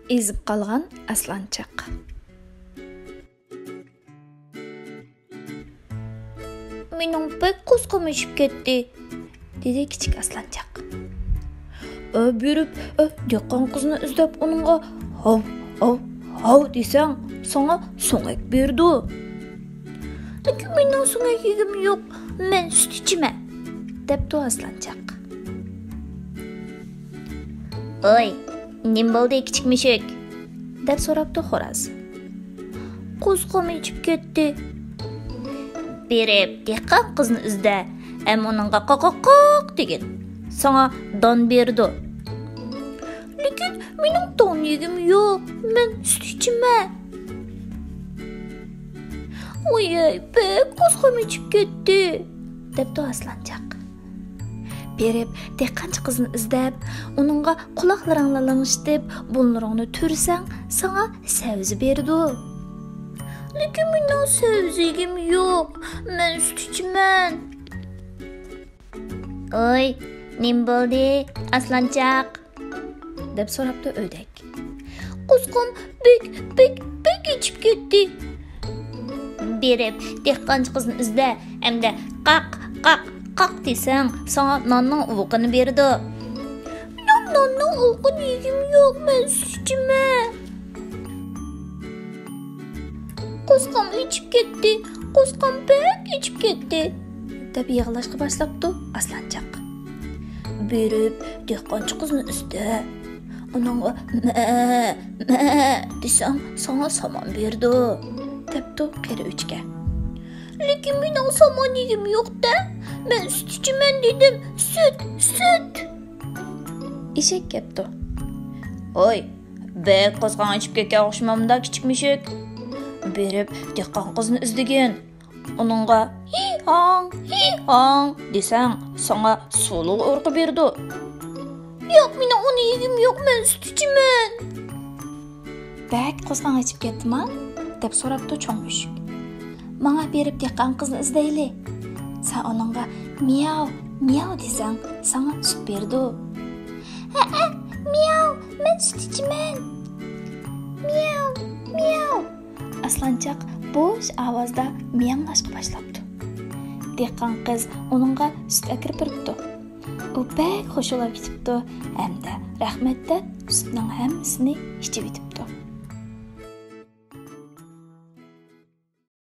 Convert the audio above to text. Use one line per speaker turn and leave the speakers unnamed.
Ezib qolgan aslanchaq. Mening pek qo'zqim ishib ketdi, dedi kichik aslanchaq. Berib, dehqon qizni izlab uningga hav desang, sana so'ngak berdi. Lekin mening so'ngagim yo'q, men sut ichaman, debdi aslanchaq. Oy, nim bo'ldi kichik mushuk? Deb so'rabdi xo'roz. Qo'zqim ichib ketdi. Berib, dehqon qizni izda, ammo uningga qoq degan. Sana don berdi. Lekin mening don yegim yo'q, men sut ichaman. Oy, pek qo'zqim ichib ketdi, debdi aslanchaq. Berib, dehqonchi qizni izlab, uningga quloqlaringni lang'ishtib, bunlaringni tursang, sana savzi berdi. Lekin mening savzigim yo'q, men sut ichaman. Oy, nim bo'ldi, aslanchaq? Deb so'rabdi o'dak. Qo'zqim bek ichib ketdi. Berib, dehqonchi qizni izla, hamda qaq desang, sana nonning uvuqini berdi. Nonning uvuqini yegim yo'q, men sut ichaman. Qo'zqim ichib ketdi, qo'zqim bek ichib ketdi, deb yig'lashga boshlabdi aslanchaq. Berib, dehqonchi qizni izla, uningga desang, sana somon berdi, debdi qeri o'chga. Lekin mening somon yegim yo'q-da, men sut ichaman dedim, sut. Eshak ketdi. Oy, bek qo'zg'on ichib ketgan o'xshamamda kichik mushuk. Berib, dehqon qizni izlagan. Uningga hi-hong desang, sana suluq urqi berdi. Yo'q, mening uni yegim yo'q, men sut ichaman. Bek qo'zg'on ichib ketdimi? Deb so'rabdi cho'ng mushuk. Menga berib dehqon qizni izlayli. Sen uningga miyav desang, sana sut berdi. Miyav, men sut ichaman. Miyav. Aslanchaq bo'sh ovozda miyanglashga boshlabdi. Dehqon qiz uningga sut akirib beribdi. U bek xushulab ketibdi, hamda rahmat deb sutning hammasini ichib bitibdi.